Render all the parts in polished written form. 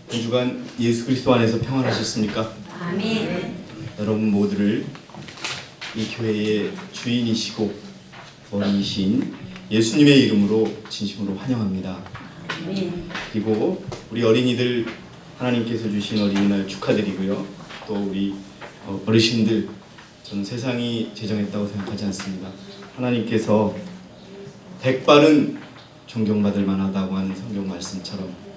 한 주간 예수 그리스도 안에서 평안하셨습니까? 아멘. 여러분 모두를 이 교회의 주인이시고 어린이신 예수님의 이름으로 진심으로 환영합니다. 아멘. 그리고 우리 어린이들 하나님께서 주신 어린이날 축하드리고요. 또 우리 어르신들, 저는 세상이 제정했다고 생각하지 않습니다. 하나님께서 백발은 존경받을 만하다고 하는 성경 말씀처럼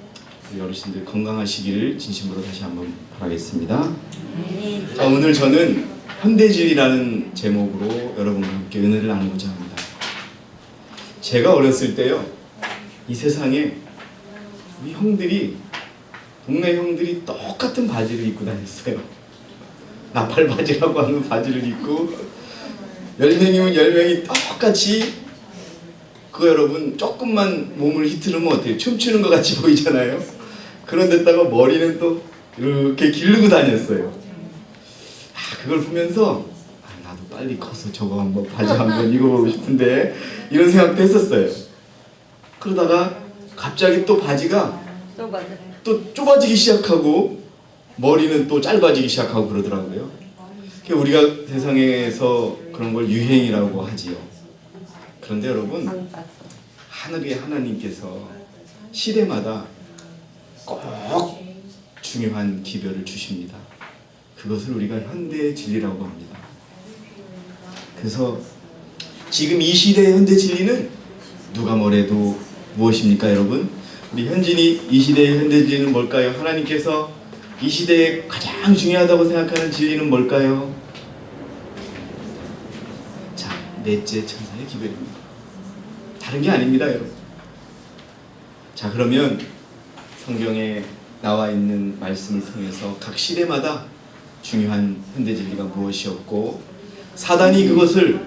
우리 어르신들 건강하시기를 진심으로 다시 한번 바라겠습니다. 아멘. 자, 오늘 저는 현대질이라는 제목으로 여러분과 함께 은혜를 나누고자 합니다. 제가 어렸을 때요, 이 세상에 우리 형들이, 동네 형들이 똑같은 바지를 입고 다녔어요. 나팔 바지라고 하는 바지를 입고 10명이면 10명이 똑같이, 그거 여러분 조금만 몸을 휘두르면 어때요? 춤추는 것 같이 보이잖아요. 그런데다가 머리는 또 이렇게 기르고 다녔어요. 그걸 보면서 나도 빨리 커서 저거 한번 바지 한번 입어보고 싶은데 이런 생각도 했었어요. 그러다가 갑자기 또 바지가 또 좁아지기 시작하고 머리는 또 짧아지기 시작하고 그러더라고요. 우리가 세상에서 그런 걸 유행이라고 하지요. 그런데 여러분, 하늘의 하나님께서 시대마다 꼭 중요한 기별을 주십니다. 그것을 우리가 현대의 진리라고 합니다. 그래서 지금 이 시대의 현대 진리는 누가 뭐래도 무엇입니까, 여러분? 우리 현진이 이 시대의 현대 진리는 뭘까요? 하나님께서 이 시대에 가장 중요하다고 생각하는 진리는 뭘까요? 자, 넷째 천사의 기별입니다. 다른 게 아닙니다, 여러분. 자, 그러면 성경에 나와 있는 말씀을 통해서 각 시대마다 중요한 현대 진리가 무엇이었고 사단이 그것을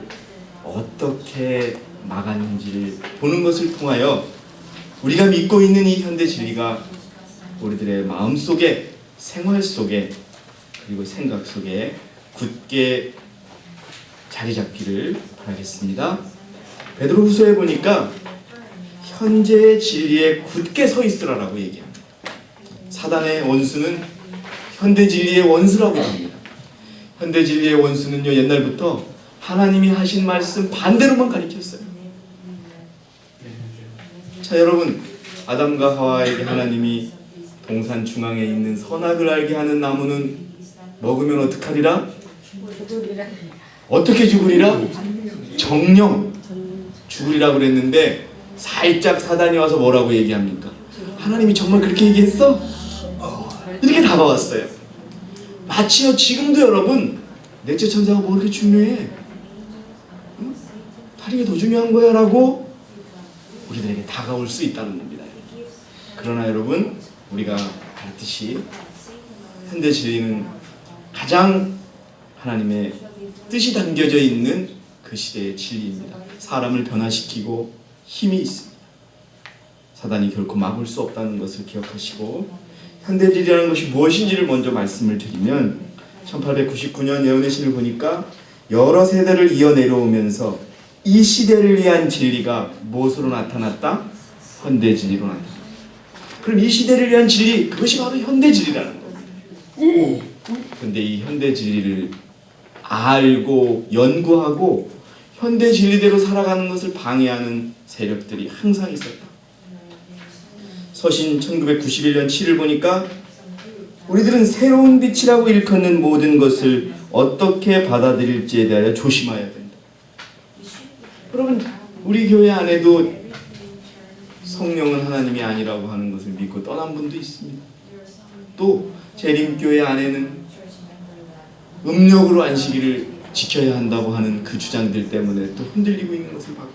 어떻게 막았는지를 보는 것을 통하여 우리가 믿고 있는 이 현대 진리가 우리들의 마음속에, 생활 속에, 그리고 생각 속에 굳게 자리 잡기를 바라겠습니다. 베드로후서에 보니까 현재의 진리에 굳게 서 있으라라고 얘기합니다. 사단의 원수는 현대 진리의 원수라고 합니다. 현대 진리의 원수는요, 옛날부터 하나님이 하신 말씀 반대로만 가르쳤어요. 자, 여러분, 아담과 하와에게 하나님이 동산 중앙에 있는 선악을 알게 하는 나무는 먹으면 어떡하리라? 어떻게 죽으리라? 정령 죽으리라 그랬는데 살짝 사단이 와서 뭐라고 얘기합니까? 하나님이 정말 그렇게 얘기했어? 이렇게 다가왔어요. 마치요, 지금도 여러분, 넷째 천사가 뭐 그렇게 중요해? 응? 다른 게 더 중요한 거야 라고 우리들에게 다가올 수 있다는 겁니다. 그러나 여러분, 우리가 알듯이 현대 진리는 가장 하나님의 뜻이 담겨져 있는 그 시대의 진리입니다. 사람을 변화시키고 힘이 있습니다. 사단이 결코 막을 수 없다는 것을 기억하시고, 현대진리라는 것이 무엇인지를 먼저 말씀을 드리면 1899년 예언의 신을 보니까 여러 세대를 이어 내려오면서 이 시대를 위한 진리가 무엇으로 나타났다? 현대진리로 나타났다. 그럼 이 시대를 위한 진리, 그것이 바로 현대진리라는 거예요. 그런데 이 현대진리를 알고 연구하고 현대진리대로 살아가는 것을 방해하는 세력들이 항상 있었다. 서신 1991년 7을 보니까 우리들은 새로운 빛이라고 일컫는 모든 것을 어떻게 받아들일지에 대하여 조심해야 된다. 여러분, 우리 교회 안에도 성령은 하나님이 아니라고 하는 것을 믿고 떠난 분도 있습니다. 또 재림교회 안에는 음력으로 안식일을 지켜야 한다고 하는 그 주장들 때문에 또 흔들리고 있는 것을 봤고,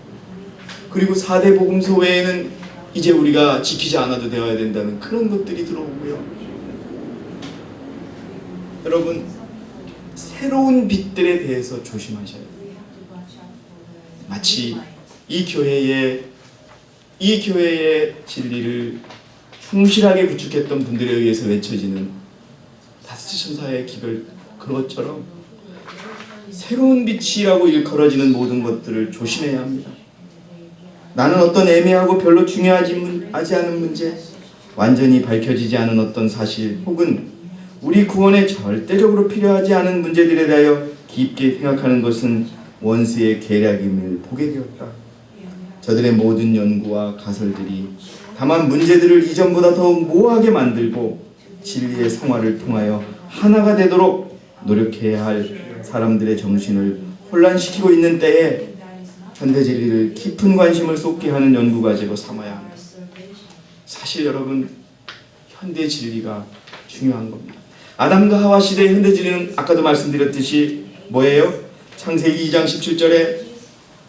그리고 4대 복음서 외에는 이제 우리가 지키지 않아도 되어야 된다는 그런 것들이 들어오고요. 여러분, 새로운 빛들에 대해서 조심하셔야 돼요. 마치 이 교회의 진리를 충실하게 구축했던 분들에 의해서 외쳐지는 다섯 천사의 기별, 그것처럼 새로운 빛이라고 일컬어지는 모든 것들을 조심해야 합니다. 나는 어떤 애매하고 별로 중요하지 않은 문제, 완전히 밝혀지지 않은 어떤 사실 혹은 우리 구원에 절대적으로 필요하지 않은 문제들에 대하여 깊게 생각하는 것은 원수의 계략임을 보게 되었다. 저들의 모든 연구와 가설들이 다만 문제들을 이전보다 더욱 모호하게 만들고 진리의 성화를 통하여 하나가 되도록 노력해야 할 사람들의 정신을 혼란시키고 있는 때에 현대 진리를 깊은 관심을 쏟게 하는 연구 과제로 삼아야 합니다. 사실 여러분, 현대 진리가 중요한 겁니다. 아담과 하와 시대의 현대 진리는 아까도 말씀드렸듯이 뭐예요? 창세기 2장 17절에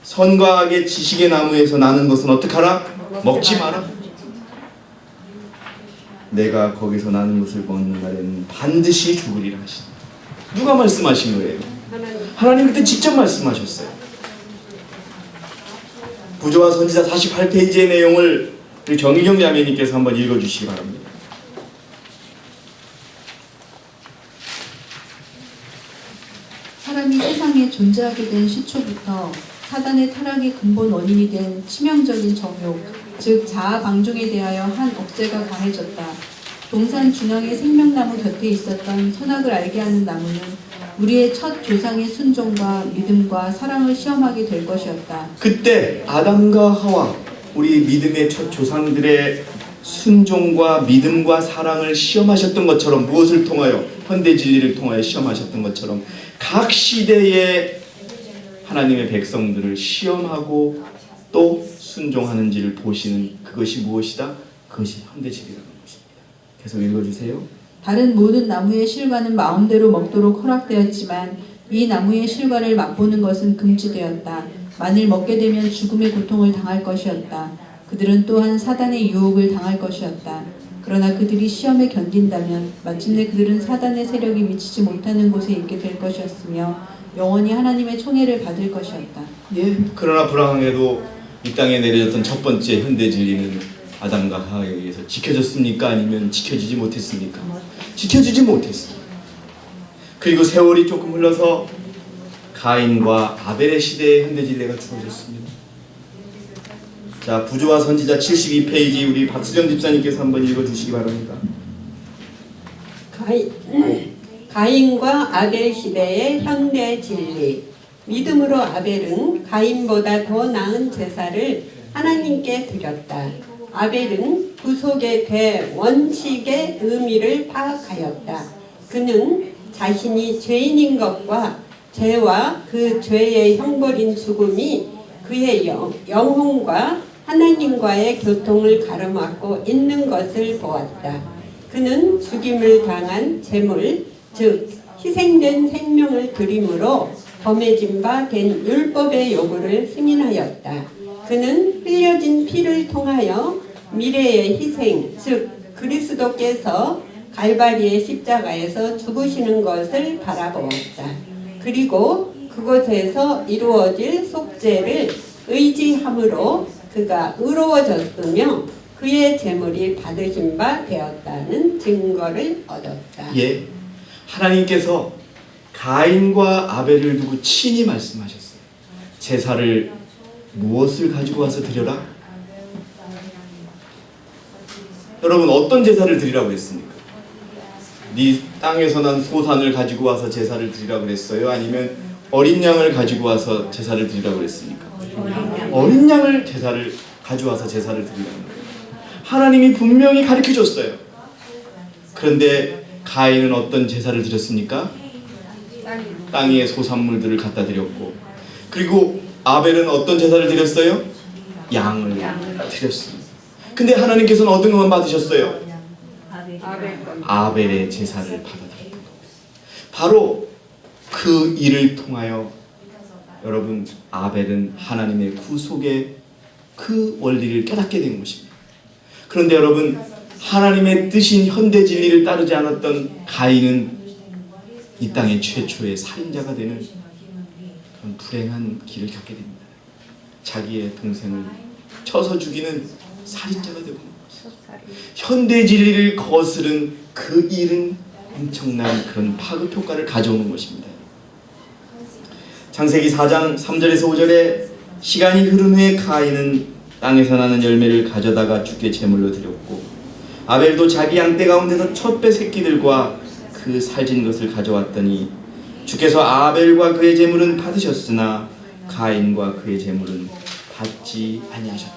선과 악의 지식의 나무에서 나는 것은 어떡하라? 먹지 마라. 내가 거기서 나는 것을 먹는 날에는 반드시 죽으리라 하시니. 누가 말씀하신 거예요? 하나님 그때 직접 말씀하셨어요. 부조와 선지자 48페이지의 내용을 우리 정희경 자매님께서 한번 읽어주시기 바랍니다. 사람이 세상에 존재하게 된 시초부터 사단의 타락의 근본 원인이 된 치명적인 정욕, 즉 자아 방종에 대하여 한 억제가 가해졌다. 동산 중앙의 생명나무 곁에 있었던 선악을 알게 하는 나무는 우리의 첫 조상의 순종과 믿음과 사랑을 시험하게 될 것이었다. 그때 아담과 하와, 우리 믿음의 첫 조상들의 순종과 믿음과 사랑을 시험하셨던 것처럼, 무엇을 통하여? 현대 진리를 통하여 시험하셨던 것처럼 각 시대의 하나님의 백성들을 시험하고 또 순종하는지를 보시는 그것이 무엇이다? 그것이 현대 진리라는 것입니다. 계속 읽어주세요. 다른 모든 나무의 실과는 마음대로 먹도록 허락되었지만 이 나무의 실과를 맛보는 것은 금지되었다. 만일 먹게 되면 죽음의 고통을 당할 것이었다. 그들은 또한 사단의 유혹을 당할 것이었다. 그러나 그들이 시험에 견딘다면 마침내 그들은 사단의 세력이 미치지 못하는 곳에 있게 될 것이었으며 영원히 하나님의 총애를 받을 것이었다. 그러나 불행하게도 이 땅에 내려졌던 첫 번째 현대 진리는 아담과 하와에 의해서 지켜졌습니까? 아니면 지켜지지 못했습니까? 지켜지지 못했습니다. 그리고 세월이 조금 흘러서 가인과 아벨의 시대의 현대 진리가 주어졌습니다. 자, 부조와 선지자 72페이지 우리 박수정 집사님께서 한번 읽어주시기 바랍니다. 가인과 아벨 시대의 현대 진리. 믿음으로 아벨은 가인보다 더 나은 제사를 하나님께 드렸다. 아벨은 구속의 대원칙의 의미를 파악하였다. 그는 자신이 죄인인 것과 죄와 그 죄의 형벌인 죽음이 그의 영혼과 하나님과의 교통을 가로막고 있는 것을 보았다. 그는 죽임을 당한 제물, 즉 희생된 생명을 드림으로 범해진 바 된 율법의 요구를 승인하였다. 그는 흘려진 피를 통하여 미래의 희생, 즉 그리스도께서 갈바리의 십자가에서 죽으시는 것을 바라보았다. 그리고 그곳에서 이루어질 속죄를 의지함으로 그가 의로워졌으며 그의 제물이 받으신 바 되었다는 증거를 얻었다. 하나님께서 가인과 아벨을 두고 친히 말씀하셨어요. 제사를 무엇을 가지고 와서 드려라? 여러분, 어떤 제사를 드리라고 했습니까? 네 땅에서 난 소산을 가지고 와서 제사를 드리라고 그랬어요? 아니면 어린 양을 가지고 와서 제사를 드리라고 그랬습니까? 어린 양을 제사를 가져와서 제사를 드리라는 거예요. 하나님이 분명히 가르쳐줬어요. 그런데 가인은 어떤 제사를 드렸습니까? 땅의 소산물들을 갖다 드렸고, 그리고 아벨은 어떤 제사를 드렸어요? 양을 드렸습니다. 근데 하나님께서는 어떤 것만 받으셨어요? 아벨의 제사를 받아들였던 겁니다. 바로 그 일을 통하여 여러분, 아벨은 하나님의 구속의 그 원리를 깨닫게 된 것입니다. 그런데 여러분, 하나님의 뜻인 현대 진리를 따르지 않았던 가인은 이 땅의 최초의 살인자가 되는 그런 불행한 길을 겪게 됩니다. 자기의 동생을 쳐서 죽이는 살인자가 되고, 현대 진리를 거스른 그 일은 엄청난 그런 파급 효과를 가져오는 것입니다. 창세기 4장 3절에서 5절에 시간이 흐른 후에 가인은 땅에서 나는 열매를 가져다가 주께 제물로 드렸고, 아벨도 자기 양떼 가운데서 첫배 새끼들과 그 살진 것을 가져왔더니 주께서 아벨과 그의 제물은 받으셨으나 가인과 그의 제물은 받지 아니하셨다.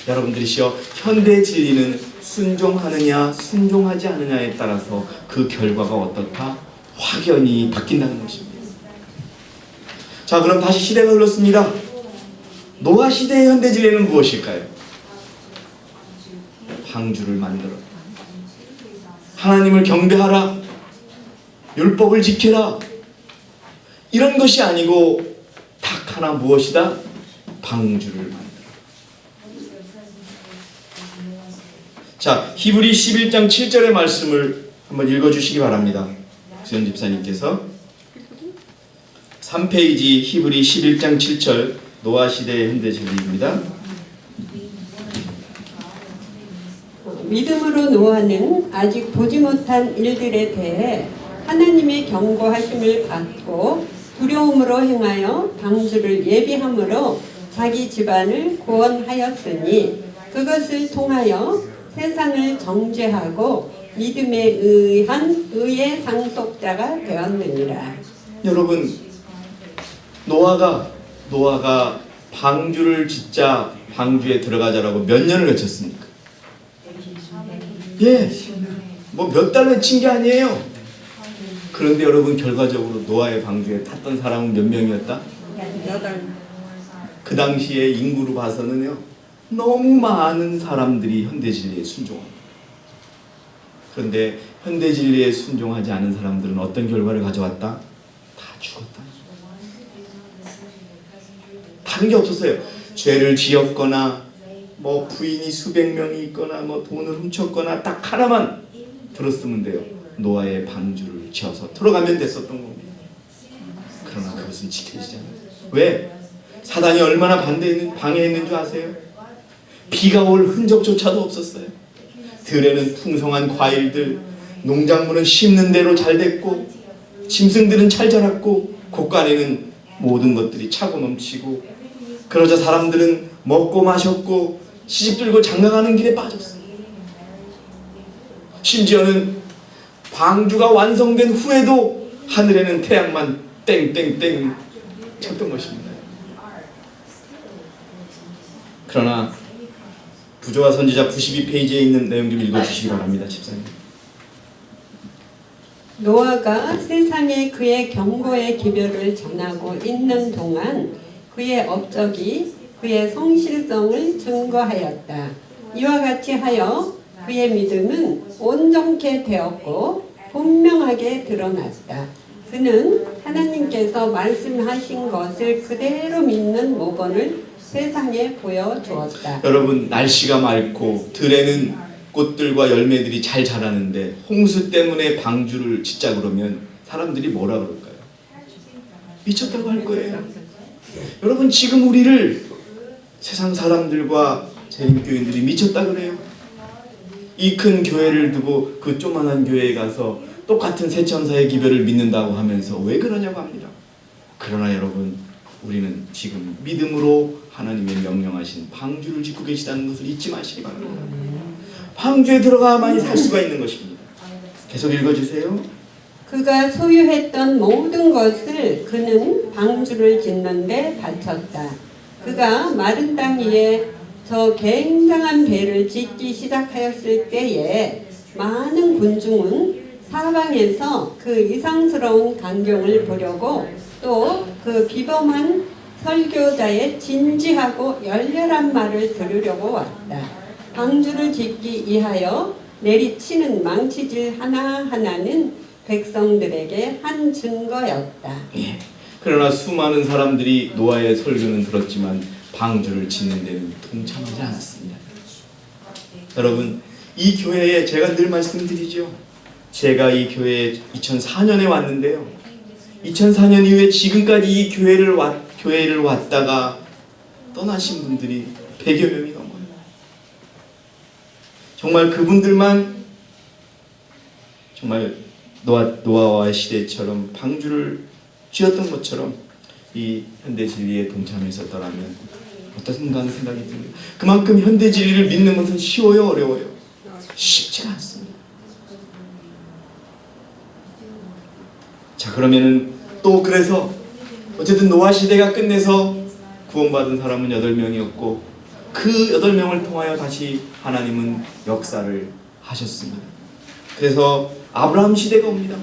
여러분들이시여, 현대 진리는 순종하느냐 순종하지 않느냐에 따라서 그 결과가 어떻다? 확연히 바뀐다는 것입니다. 자, 그럼 다시 시대가 흘렀습니다. 노아 시대의 현대 진리는 무엇일까요? 방주를 만들었다. 하나님을 경배하라. 율법을 지켜라. 이런 것이 아니고 딱 하나 무엇이다? 방주를 만들었다. 자, 히브리 11장 7절의 말씀을 한번 읽어주시기 바랍니다. 수현 집사님께서 3페이지 히브리 11장 7절 노아 시대의 현대 진리입니다. 믿음으로 노아는 아직 보지 못한 일들에 대해 하나님의 경고하심을 받고 두려움으로 행하여 방주를 예비함으로 자기 집안을 구원하였으니 그것을 통하여 세상을 정죄하고 믿음에 의한 의의 상속자가 되었느니라. 여러분, 노아가 방주를 짓자, 방주에 들어가자라고 몇 년을 외쳤습니까? 예, 뭐 몇 달 외친 게 아니에요. 그런데 여러분, 결과적으로 노아의 방주에 탔던 사람은 몇 명이었다? 8. 그 당시에 인구로 봐서는요, 너무 많은 사람들이 현대 진리에 순종합니다. 그런데 현대 진리에 순종하지 않은 사람들은 어떤 결과를 가져왔다? 다 죽었다. 다른 게 없었어요. 죄를 지었거나 뭐 부인이 수백 명이 있거나 뭐 돈을 훔쳤거나 딱 하나만 들었으면 돼요. 노아의 방주를 지어서 들어가면 됐었던 겁니다. 그러나 그것은 지켜지지 않아요. 왜? 사단이 얼마나 방해했는 줄 아세요? 비가 올 흔적조차도 없었어요. 들에는 풍성한 과일들, 농작물은 심는 대로 잘 됐고, 짐승들은 잘 자랐고, 곳간에는 모든 것들이 차고 넘치고, 그러자 사람들은 먹고 마셨고 시집 들고 장가가는 길에 빠졌어요. 심지어는 방주가 완성된 후에도 하늘에는 태양만 땡땡땡 쳤던 것입니다. 그러나 부조와 선지자 92페이지에 있는 내용 좀 읽어주시기 바랍니다. 집사님. 노아가 세상에 그의 경고의 기별을 전하고 있는 동안 그의 업적이 그의 성실성을 증거하였다. 이와 같이 하여 그의 믿음은 온전케 되었고 분명하게 드러났다. 그는 하나님께서 말씀하신 것을 그대로 믿는 모범을 세상에 보여주었다. 여러분, 날씨가 맑고 들에는 꽃들과 열매들이 잘 자라는데 홍수 때문에 방주를 짓자 그러면 사람들이 뭐라 그럴까요? 미쳤다고 할 거예요. 여러분, 지금 우리를 세상 사람들과 재림교인들이 미쳤다 그래요. 이 큰 교회를 두고 그 조만한 교회에 가서 똑같은 세천사의 기별을 믿는다고 하면서 왜 그러냐고 합니다. 그러나 여러분, 우리는 지금 믿음으로 하나님의 명령하신 방주를 짓고 계시다는 것을 잊지 마시기 바랍니다. 방주에 들어가야만이 살 수가 있는 것입니다. 계속 읽어주세요. 그가 소유했던 모든 것을 그는 방주를 짓는 데 바쳤다. 그가 마른 땅 위에 저 굉장한 배를 짓기 시작하였을 때에 많은 군중은 사방에서 그 이상스러운 광경을 보려고 또 그 비범한 설교자의 진지하고 열렬한 말을 들으려고 왔다. 방주를 짓기 위하여 내리치는 망치질 하나하나는 백성들에게 한 증거였다. 예. 그러나 수많은 사람들이 노아의 설교는 들었지만 방주를 짓는 데는 동참하지 않았습니다. 여러분, 이 교회에 제가 늘 말씀드리죠. 제가 이 교회에 2004년에 왔는데요. 2004년 이후에 지금까지 이 교회를 왔다가 떠나신 분들이 100여 명이 넘어요. 정말 그분들만 정말 노아와 시대처럼 방주를 쥐었던 것처럼 이 현대 진리에 동참했었더라면 어떻은가 하는 생각이 듭니다. 그만큼 현대 진리를 믿는 것은 쉬워요, 어려워요? 쉽지가 않습니다. 자, 그러면은 또 그래서 어쨌든 노아 시대가 끝내서 구원받은 사람은 8명이었고 그 8명을 통하여 다시 하나님은 역사를 하셨습니다. 그래서 아브라함 시대가 옵니다.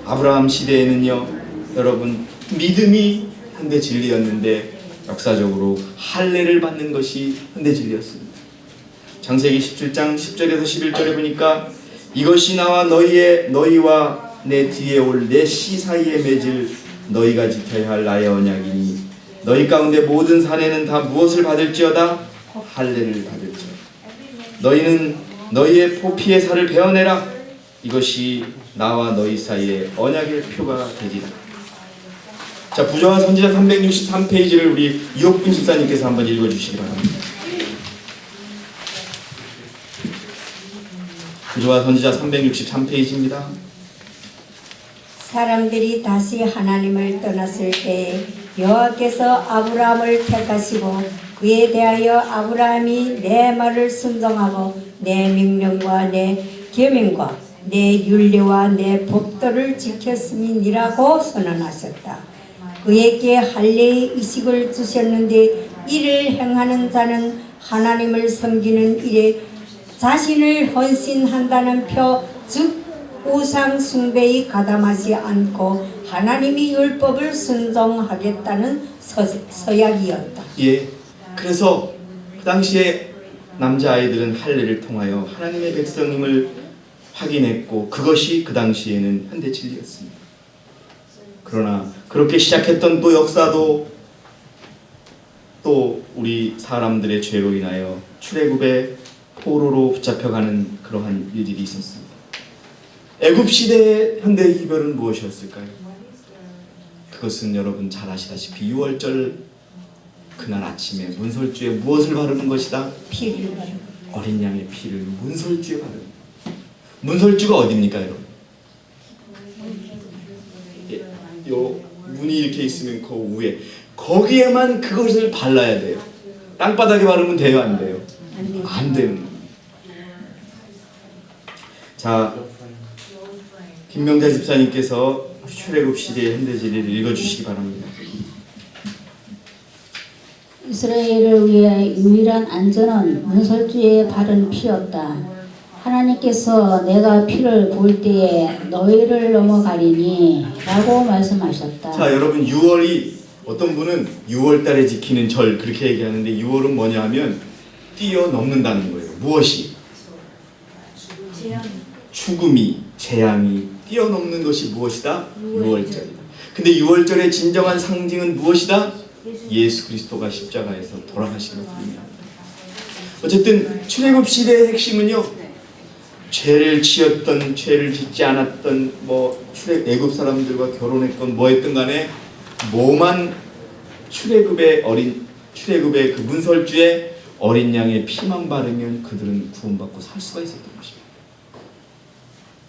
아브라함 시대에는요, 여러분, 믿음이 현대 진리였는데 역사적으로 할례를 받는 것이 현대 진리였습니다. 창세기 17장 10절에서 11절에 보니까 이것이 나와 너희와 내 뒤에 올 내 씨 사이에 맺을 너희가 지켜야 할 나의 언약이니 너희 가운데 모든 사내는 다 무엇을 받을지어다? 할례를 받을지어다. 너희는 너희의 포피의 살을 베어내라. 이것이 나와 너희 사이에 언약의 표가 되리라. 자, 부조와 선지자 363페이지를 우리 이옥분 집사님께서 한번 읽어주시기 바랍니다. 부조와 선지자 363페이지입니다. 사람들이 다시 하나님을 떠났을 때 여호와께서 아브라함을 택하시고 그에 대하여 아브라함이 내 말을 순종하고 내 명령과 내 계명과 내 율례와 내 법도를 지켰음이니라고 선언하셨다. 그에게 할례의 의식을 주셨는데 이를 행하는 자는 하나님을 섬기는 일에 자신을 헌신한다는 표, 즉 우상 숭배에 가담하지 않고 하나님의 율법을 순종하겠다는 서약이었다. 예, 그래서 그 당시에 남자아이들은 할례를 통하여 하나님의 백성임을 확인했고 그것이 그 당시에는 현대 진리였습니다. 그러나 그렇게 시작했던 또 역사도 또 우리 사람들의 죄로 인하여 출애굽의 포로로 붙잡혀가는 그러한 일들이 있었습니다. 애굽 시대의 현대의 기별은 무엇이었을까요? 그것은 여러분 잘 아시다시피 6월절 그날 아침에 문설주에 무엇을 바르는 것이다? 피를 바르고 어린 양의 피를 문설주에 바르는. 문설주가 어디입니까, 여러분? 요 문이 이렇게 있으면 그 위에 거기에만 그것을 발라야 돼요. 땅바닥에 바르면 돼요, 안 돼요? 안 되는 거예요. 자, 김명자 집사님께서 출애굽 시대의 현대 진리를 읽어주시기 바랍니다. 이스라엘을 위해 유일한 안전은 문설주에 바른 피였다. 하나님께서 내가 피를 부을 때에 너희를 넘어가리니 라고 말씀하셨다. 자, 여러분 6월이 어떤 분은 6월달에 지키는 절 그렇게 얘기하는데 6월은 뭐냐 하면 뛰어넘는다는 거예요. 무엇이? 죽음이, 재앙이 뛰어넘는 것이 무엇이다? 6월절이다. 근데 6월절의 진정한 상징은 무엇이다? 예수 그리스도가 십자가에서 돌아가신 것입니다. 어쨌든 출애굽 시대의 핵심은요, 죄를 지었던, 죄를 짓지 않았던, 애굽 사람들과 결혼했건 뭐 했든 간에 뭐만 출애굽의 그 문설주에 어린 양의 피만 바르면 그들은 구원받고 살 수가 있었던 것입니다.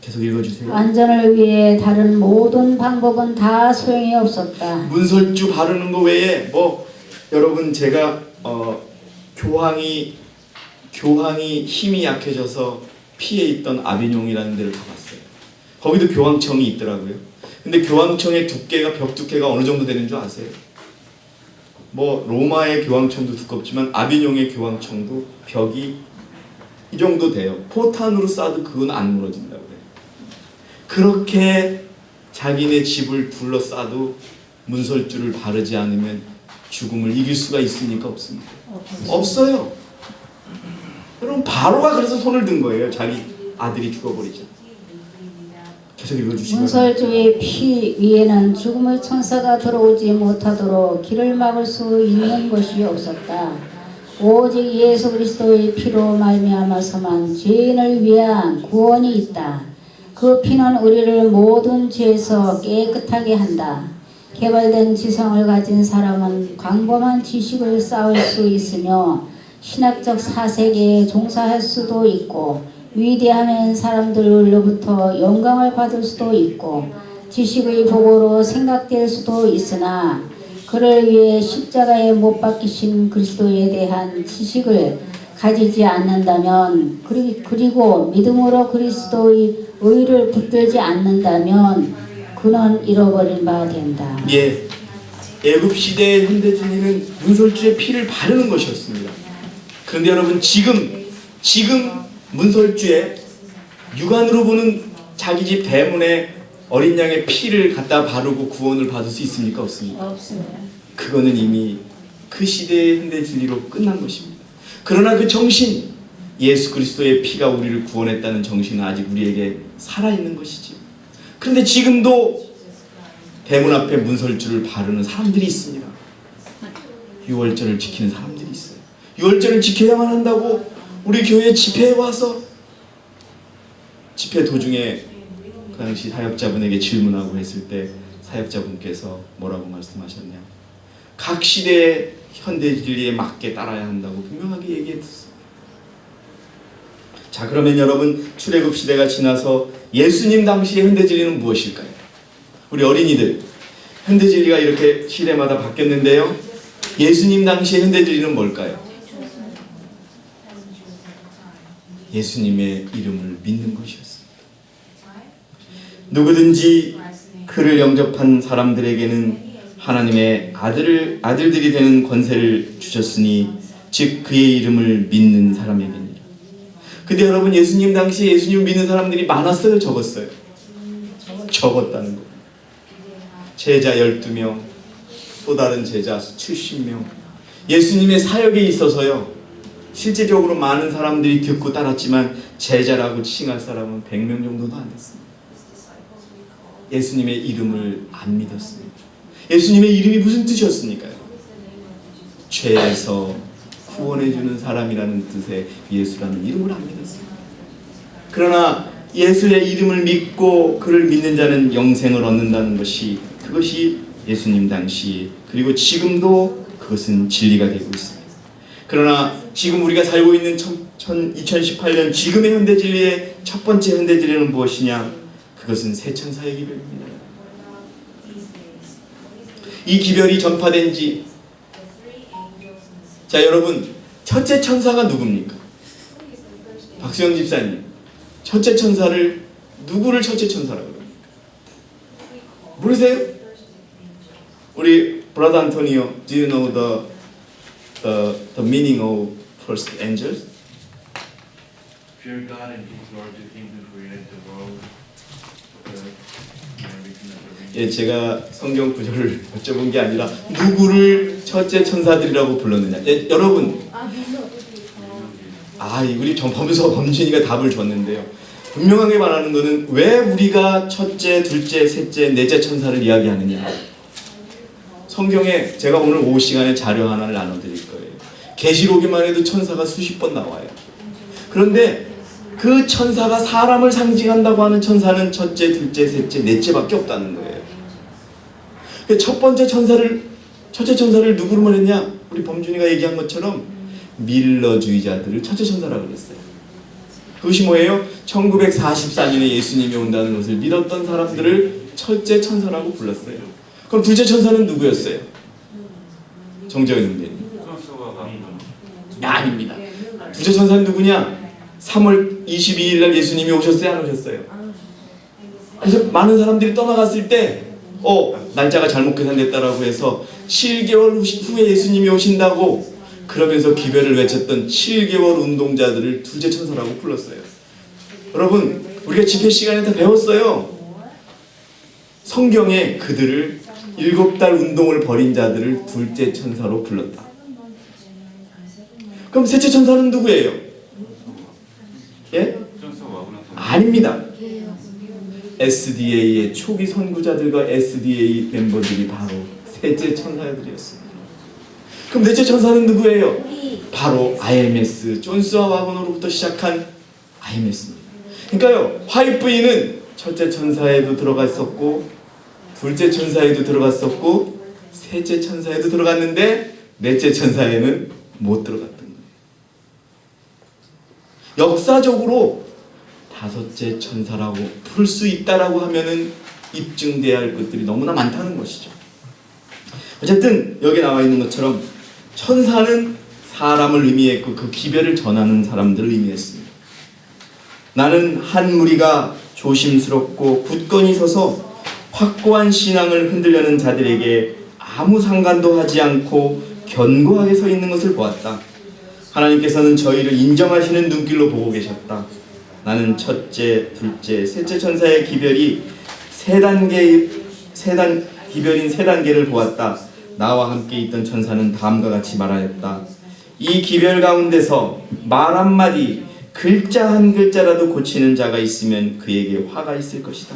계속 읽어주세요. 안전을 위해 다른 모든 방법은 다 소용이 없었다. 문설주 바르는 거 외에 여러분 제가 교황이 힘이 약해져서 피해 있던 아비뇽이라는 데를 가봤어요. 거기도 교황청이 있더라고요. 근데 교황청의 두께가 벽 두께가 어느 정도 되는 줄 아세요? 로마의 교황청도 두껍지만 아비뇽의 교황청도 벽이 이 정도 돼요. 포탄으로 쏴도 그건 안 무너진다고 그래요. 그렇게 자기네 집을 둘러싸도 문설주를 바르지 않으면 죽음을 이길 수가 있습니까? 없습니까? 없어요. 여러분 바로가 그래서 손을 든 거예요. 자기 아들이 죽어버리자. 계속 읽어주시고요. 문설주의 피 위에는 죽음의 천사가 들어오지 못하도록 길을 막을 수 있는 것이 없었다. 오직 예수 그리스도의 피로 말미암아서만 죄인을 위한 구원이 있다. 그 피는 우리를 모든 죄에서 깨끗하게 한다. 개발된 지성을 가진 사람은 광범한 지식을 쌓을 수 있으며 신학적 사색에 종사할 수도 있고 위대한 사람들로부터 영광을 받을 수도 있고 지식의 보고로 생각될 수도 있으나 그를 위해 십자가에 못 박히신 그리스도에 대한 지식을 가지지 않는다면 그리고 믿음으로 그리스도의 의를 붙들지 않는다면 그는 잃어버린 바 된다. 예, 애굽 시대의 현대 진리는 문설주의 피를 바르는 것이었습니다. 그런데 여러분 지금 문설주에 육안으로 보는 자기 집 대문에 어린 양의 피를 갖다 바르고 구원을 받을 수 있습니까? 없습니까? 없습니다. 그거는 이미 그 시대의 현대 진리로 끝난 것입니다. 그러나 그 정신, 예수 그리스도의 피가 우리를 구원했다는 정신은 아직 우리에게 살아있는 것이지요. 그런데 지금도 대문 앞에 문설주를 바르는 사람들이 있습니다. 유월절을 지키는 사람들이 있어요. 유월절을 지켜야만 한다고 우리 교회 집회에 와서 집회 도중에 그 당시 사역자분에게 질문하고 했을 때 사역자분께서 뭐라고 말씀하셨냐? 각 시대의 현대 진리에 맞게 따라야 한다고 분명하게 얘기했습니다. 자, 그러면 여러분 출애굽 시대가 지나서 예수님 당시의 현대 진리는 무엇일까요? 우리 어린이들, 현대 진리가 이렇게 시대마다 바뀌었는데요. 예수님 당시의 현대 진리는 뭘까요? 예수님의 이름을 믿는 것이었습니다. 누구든지 그를 영접한 사람들에게는 하나님의 아들들이 되는 권세를 주셨으니 즉 그의 이름을 믿는 사람에게니라. 근데 여러분 예수님 당시 예수님 믿는 사람들이 많았어요? 적었어요? 적었다는 거. 제자 12명, 또 다른 제자 70명. 예수님의 사역에 있어서요, 실제적으로 많은 사람들이 듣고 따랐지만 제자라고 칭할 사람은 100명 정도도 안 됐습니다. 예수님의 이름을 안 믿었습니다. 예수님의 이름이 무슨 뜻이었습니까요? 죄에서 구원해주는 사람이라는 뜻의 예수라는 이름을 안 믿었습니다. 그러나 예수의 이름을 믿고 그를 믿는 자는 영생을 얻는다는 것이, 그것이 예수님 당시 그리고 지금도 그것은 진리가 되고 있습니다. 그러나 지금 우리가 살고 있는 2018년 지금의 현대 진리의 첫 번째 현대 진리는 무엇이냐? 그것은 새 천사의 기별입니다. 이 기별이 전파된 지, 자 여러분, 첫째 천사가 누굽니까? 박수영 집사님, 첫째 천사를 누구를 첫째 천사라고 합니까? 모르세요? 우리 브라더 안토니오, do you know the meaning of first angels? Fear God and His Lord, to Him who created the world, the earth, and everything that there is. 예, 제가 성경 구절을 여쭤본 게 아니라 누구를 첫째 천사들이라고 불렀느냐. 예, 여러분, 우리 범준이가 답을 줬는데요. 분명하게 말하는 것은 왜 우리가 첫째, 둘째, 셋째, 넷째 천사를 이야기하느냐. 성경에 제가 오늘 오후 시간에 자료 하나를 나눠드릴 거예요. 계시록에만 해도 천사가 수십 번 나와요. 그런데 그 천사가 사람을 상징한다고 하는 천사는 첫째, 둘째, 셋째, 넷째밖에 없다는 거예요. 첫 번째 첫째 천사를 누구로 말했냐? 우리 범준이가 얘기한 것처럼 밀러주의자들을 첫째 천사라고 그랬어요. 그것이 뭐예요? 1944년에 예수님이 온다는 것을 믿었던 사람들을 첫째 천사라고 불렀어요. 그럼 둘째 천사는 누구였어요? 정재현 선생님. 아닙니다. 둘째 천사는 누구냐? 3월 22일 날 예수님이 오셨어요? 안 오셨어요? 그래서 많은 사람들이 떠나갔을 때 날짜가 잘못 계산됐다라고 해서 7개월 후에 예수님이 오신다고 그러면서 기별을 외쳤던 7개월 운동자들을 둘째 천사라고 불렀어요. 여러분, 우리가 집회 시간에 다 배웠어요. 성경에 그들을 7달 운동을 벌인 자들을 둘째 천사로 불렀다. 그럼 셋째 천사는 누구예요? 예? 아닙니다. SDA의 초기 선구자들과 SDA 멤버들이 바로 셋째 천사들이었습니다. 그럼 넷째 천사는 누구예요? 바로 IMS, 존스와 와고너로부터 시작한 IMS입니다. 그러니까요, 화이트부인은 첫째 천사에도 들어갔었고 둘째 천사에도 들어갔었고 셋째 천사에도 들어갔는데 넷째 천사에는 못 들어갔던 거예요. 역사적으로 다섯째 천사라고 부를 수 있다라고 하면은 입증돼야 할 것들이 너무나 많다는 것이죠. 어쨌든 여기 나와 있는 것처럼 천사는 사람을 의미했고 그 기별을 전하는 사람들을 의미했습니다. 나는 한 무리가 조심스럽고 굳건히 서서 확고한 신앙을 흔들려는 자들에게 아무 상관도 하지 않고 견고하게 서 있는 것을 보았다. 하나님께서는 저희를 인정하시는 눈길로 보고 계셨다. 나는 첫째, 둘째, 셋째 천사의 기별인 세 단계를 보았다. 나와 함께 있던 천사는 다음과 같이 말하였다. 이 기별 가운데서 말 한마디, 글자 한 글자라도 고치는 자가 있으면 그에게 화가 있을 것이다.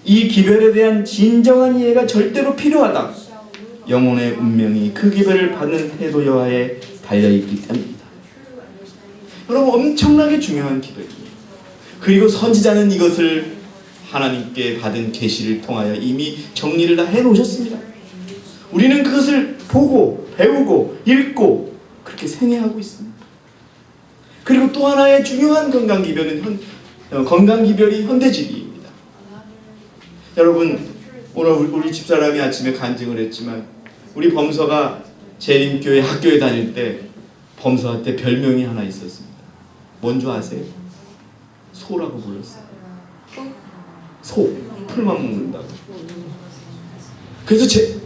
이 기별에 대한 진정한 이해가 절대로 필요하다. 영혼의 운명이 그 기별을 받는 태도 여하에 달려있기 때문이다. 여러분, 엄청나게 중요한 기별입니다. 그리고 선지자는 이것을 하나님께 받은 계시를 통하여 이미 정리를 다 해놓으셨습니다. 우리는 그것을 보고 배우고 읽고 그렇게 생애하고 있습니다. 그리고 또 하나의 중요한 건강기별이 현대진리입니다. 여러분, 오늘 우리 집사람이 아침에 간증을 했지만 우리 범서가 재림교회 학교에 다닐 때 범서한테 별명이 하나 있었습니다. 뭔지 아세요? 소라고 불렀어요. 소, 풀만 먹는다고.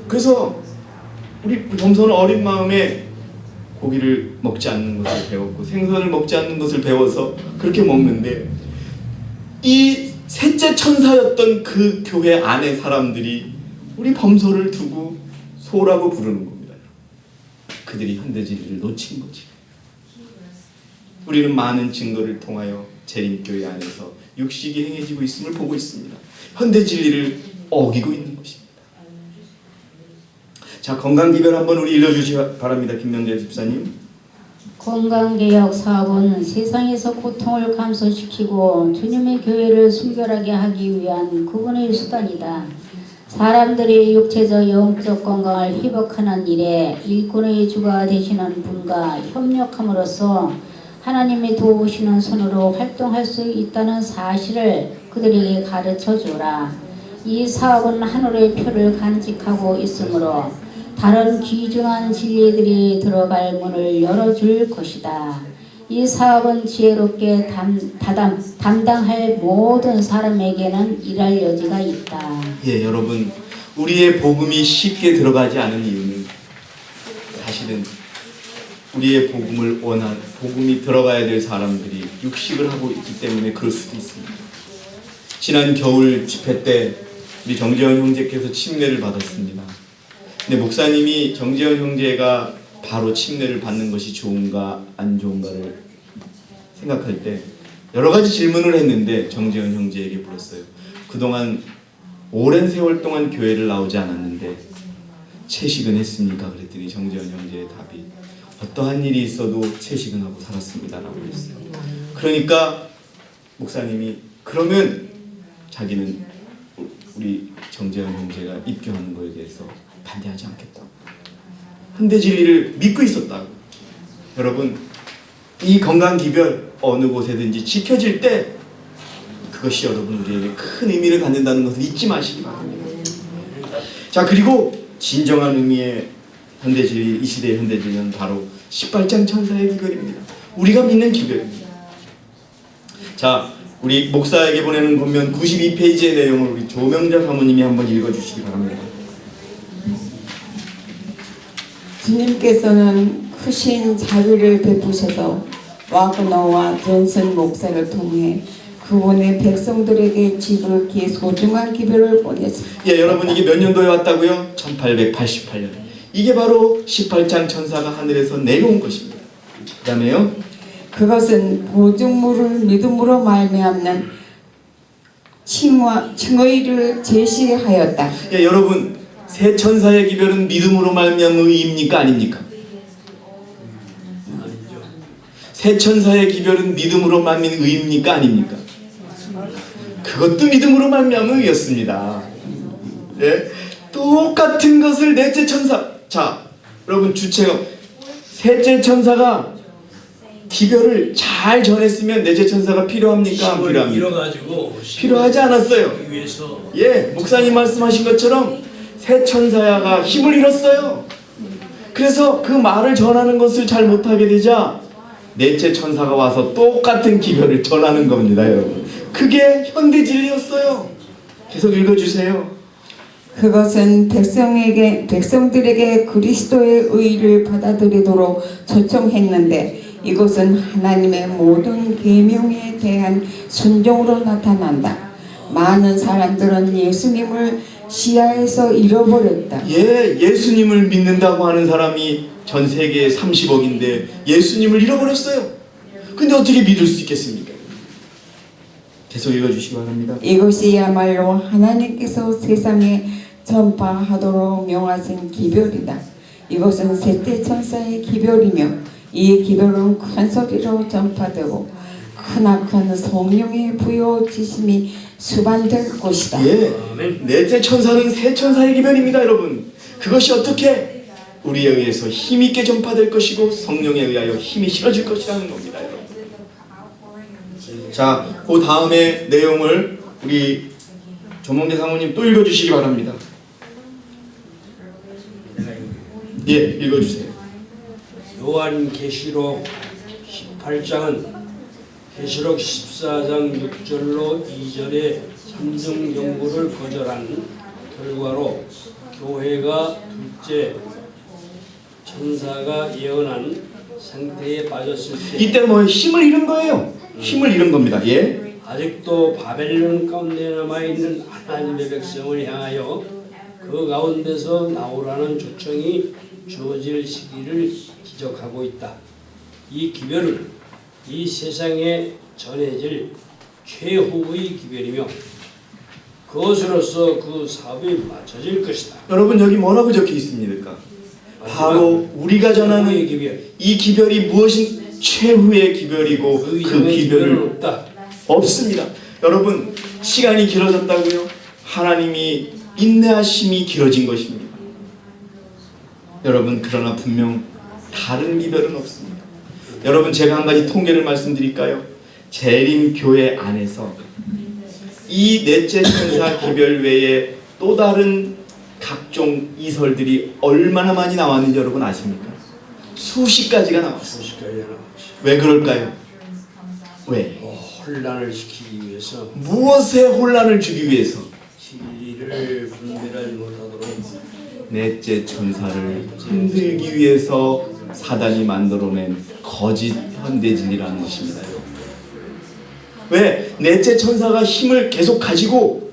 그래서 우리 범서는 어린 마음에 고기를 먹지 않는 것을 배웠고 생선을 먹지 않는 것을 배워서 그렇게 먹는데, 이 셋째 천사였던 그 교회 안의 사람들이 우리 범서를 두고 소라고 부르는 겁니다. 그들이 현대진리를 놓친 거지. 우리는 많은 증거를 통하여 재림교회 안에서 육식이 행해지고 있음을 보고 있습니다. 현대진리를 어기고 있는 것입니다. 자, 건강기별 한번 우리 읽어주시기 바랍니다. 김명재 집사님. 건강개혁 사업은 세상에서 고통을 감소시키고 주님의 교회를 순결하게 하기 위한 그분의 수단이다. 사람들이 육체적 영적 건강을 회복하는 일에 일꾼의 주가 되시는 분과 협력함으로써 하나님이 도우시는 손으로 활동할 수 있다는 사실을 그들에게 가르쳐 주라. 이 사업은 하늘의 표를 간직하고 있으므로 다른 귀중한 진리들이 들어갈 문을 열어줄 것이다. 이 사업은 지혜롭게 담당할 모든 사람에게는 일할 여지가 있다. 예, 여러분, 우리의 복음이 쉽게 들어가지 않은 이유는 사실은 우리의 복음이 들어가야 될 사람들이 육식을 하고 있기 때문에 그럴 수도 있습니다. 지난 겨울 집회 때 우리 정재현 형제께서 침례를 받았습니다. 근데 목사님이 정재현 형제가 바로 침례를 받는 것이 좋은가 안 좋은가를 생각할 때 여러 가지 질문을 했는데 정재현 형제에게 물었어요. 그동안 오랜 세월 동안 교회를 나오지 않았는데 채식은 했습니까? 그랬더니 정재현 형제의 답이 어떠한 일이 있어도 채식은 하고 살았습니다 라고 했어요. 그러니까 목사님이 그러면 자기는 우리 정재현 형제가 입교하는 것에 대해서 반대하지 않겠다고, 현대진리를 믿고 있었다고. 여러분, 이 건강기별 어느 곳에든지 지켜질 때 그것이 여러분 우리에게 큰 의미를 갖는다는 것을 잊지 마시기 바랍니다. 자, 그리고 진정한 의미의 현대진리, 이 시대의 현대진리는 바로 18장 천사의 기별입니다. 우리가 믿는 기별입니다. 자, 우리 목사에게 보내는 권면 92페이지의 내용을 우리 조명자 사모님이 한번 읽어주시기 바랍니다. 주님께서는 크신 자비를 베푸셔서 와그너와 존슨 목사를 통해 그분의 백성들에게 지극히 소중한 기별을 보냈습니다. 예, 여러분, 이게 몇 년도에 왔다고요? 1888년. 이게 바로 18장 천사가 하늘에서 내려온 것입니다. 그 다음에요, 그것은 보증물을 믿음으로 말미암는 칭의를 제시하였다. 예, 여러분, 새 천사의 기별은 믿음으로 말미암은 의입니까 아닙니까? 새 천사의 기별은 믿음으로 말미암은 의입니까 아닙니까? 그것도 믿음으로 말미암은 의였습니다. 예? 똑같은 것을 넷째 천사, 자, 여러분, 주체가 셋째 천사가 기별을 잘 전했으면 넷째 천사가 필요합니까? 안 필요합니까? 필요하지 않았어요. 예, 목사님 말씀하신 것처럼 새 천사가 힘을 잃었어요. 그래서 그 말을 전하는 것을 잘 못하게 되자 넷째 천사가 와서 똑같은 기별을 전하는 겁니다, 여러분. 그게 현대 진리였어요. 계속 읽어주세요. 그것은 백성들에게 그리스도의 의를 받아들이도록 초청했는데 이것은 하나님의 모든 계명에 대한 순종으로 나타난다. 많은 사람들은 예수님을 시야에서 잃어버렸다. 예수님을 믿는다고 하는 사람이 전 세계에 30억인데 예수님을 잃어버렸어요. 근데 어떻게 믿을 수 있겠습니까? 계속 읽어주시기 바랍니다. 이것이야말로 하나님께서 세상에 전파하도록 명하신 기별이다. 이것은 셋째 천사의 기별이며 이 기별은 큰 소리로 전파되고 크나큰 성령의 부여지심이 수반될 것이다. 넷째 천사는 세 천사의 기별입니다, 여러분. 그것이 어떻게 우리에 의해서 힘있게 전파될 것이고 성령에 의하여 힘이 실어질 것이라는 겁니다, 여러분. 자, 그 다음에 내용을 우리 조몽재 사모님 또 읽어주시기 바랍니다. 읽어주세요. 요한계시록 18장은 계시록 14장 6절로 2절의 삼중 연구를 거절한 결과로 교회가 둘째 천사가 예언한 상태에 빠졌을 때 이때 뭐 힘을 잃은 거예요. 힘을 잃은 겁니다. 아직도 바벨론 가운데 남아있는 하나님의 백성을 향하여 그 가운데서 나오라는 초청이 주어질 시기를 지적하고 있다. 이 기별은 이 세상에 전해질 최후의 기별이며 그것으로서 그 사업이 맞춰질 것이다. 여러분 여기 뭐라고 적혀 있습니까? 바로 우리가 전하는 이 기별이 무엇인 최후의 기별이고 그 기별은 없다. 없습니다. 여러분 시간이 길어졌다고요? 하나님이 인내하심이 길어진 것입니다. 여러분 그러나 분명 다른 기별은 없습니다. 여러분 제가 한 가지 통계를 말씀드릴까요? 재림교회 안에서 이 넷째 천사 기별 외에 또 다른 각종 이설들이 얼마나 많이 나왔는지 여러분 아십니까? 수십 가지가 나왔어요. 왜 그럴까요? 왜? 혼란을 시키기 위해서 무엇에 혼란을 주기 위해서? 진리를 분별하지 못하도록 넷째 천사를 흔들기 위해서 사단이 만들어낸 거짓 현대진이라는 것입니다. 왜? 넷째 천사가 힘을 계속 가지고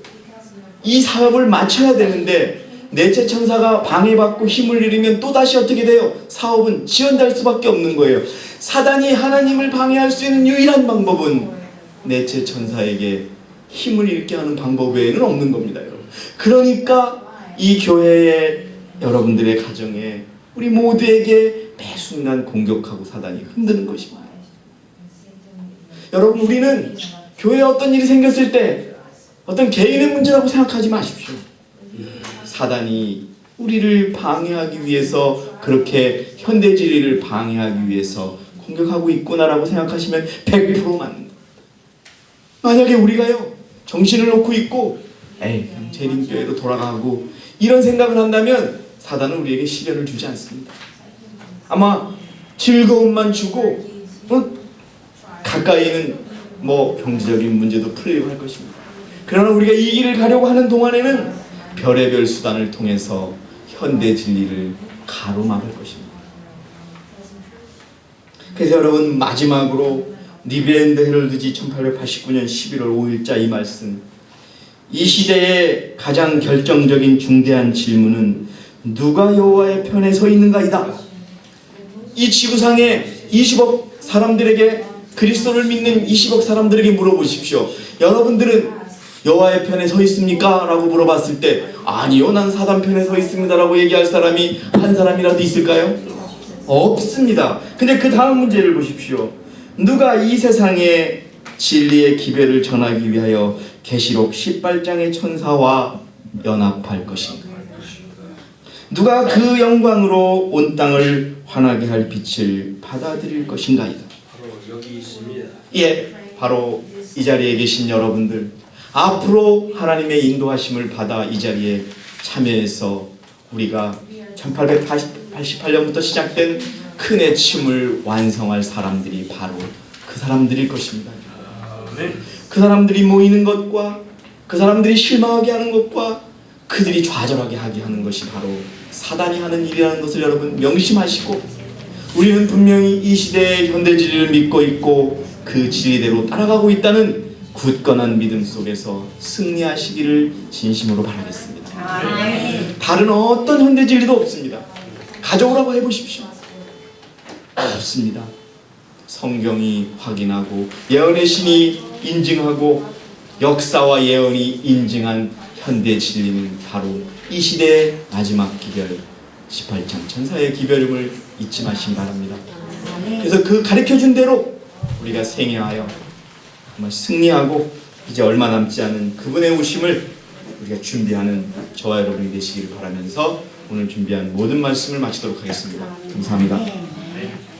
이 사업을 마쳐야 되는데 넷째 천사가 방해받고 힘을 잃으면 또다시 어떻게 돼요? 사업은 지연될 수밖에 없는 거예요. 사단이 하나님을 방해할 수 있는 유일한 방법은 넷째 천사에게 힘을 잃게 하는 방법 외에는 없는 겁니다, 여러분. 그러니까 이 교회에 여러분들의 가정에 우리 모두에게 매 순간 공격하고 사단이 흔드는 것입니다. 여러분 우리는 교회에 어떤 일이 생겼을 때 어떤 개인의 문제라고 생각하지 마십시오. 사단이 우리를 방해하기 위해서 그렇게 현대진리를 방해하기 위해서 공격하고 있구나라고 생각하시면 100% 맞는 겁니다. 만약에 우리가요 정신을 놓고 있고 재림교회로 돌아가고 이런 생각을 한다면 사단은 우리에게 시련을 주지 않습니다. 아마 즐거움만 주고 가까이는 경제적인 문제도 풀리고 할 것입니다. 그러나 우리가 이 길을 가려고 하는 동안에는 별의별 수단을 통해서 현대 진리를 가로막을 것입니다. 그래서 여러분 마지막으로 리베랜드 헤럴드지 1889년 11월 5일자 이 말씀, 이 시대의 가장 결정적인 중대한 질문은 누가 여호와의 편에 서 있는가이다. 이 지구상에 20억 사람들에게, 그리스도를 믿는 20억 사람들에게 물어보십시오. 여러분들은 여호와의 편에 서 있습니까? 라고 물어봤을 때 아니요, 난 사단 편에 서 있습니다 라고 얘기할 사람이 한 사람이라도 있을까요? 없습니다. 근데 그 다음 문제를 보십시오. 누가 이 세상에 진리의 기별을 전하기 위하여 계시록 18장의 천사와 연합할 것인가? 누가 그 영광으로 온 땅을 환하게 할 빛을 받아들일 것인가이다. 바로 여기 있습니다. 바로 이 자리에 계신 여러분들, 앞으로 하나님의 인도하심을 받아 이 자리에 참여해서 우리가 88년부터 시작된 큰 애침을 완성할 사람들이 바로 그 사람들일 것입니다. 그 사람들이 모이는 것과 그 사람들이 실망하게 하는 것과 그들이 좌절하게 하게 하는 것이 바로 사단이 하는 일이라는 것을 여러분 명심하시고, 우리는 분명히 이 시대의 현대 진리를 믿고 있고 그 진리대로 따라가고 있다는 굳건한 믿음 속에서 승리하시기를 진심으로 바라겠습니다. 다른 어떤 현대 진리도 없습니다. 가져오라고 해보십시오. 없습니다. 성경이 확인하고 예언의 신이 인증하고 역사와 예언이 인증한 현대 진리는 바로 이 시대의 마지막 기별 18장 천사의 기별임을 잊지 마시기 바랍니다. 그래서 그 가르쳐준 대로 우리가 생애하여 정말 승리하고 이제 얼마 남지 않은 그분의 오심을 우리가 준비하는 저와 여러분이 되시기를 바라면서 오늘 준비한 모든 말씀을 마치도록 하겠습니다. 감사합니다.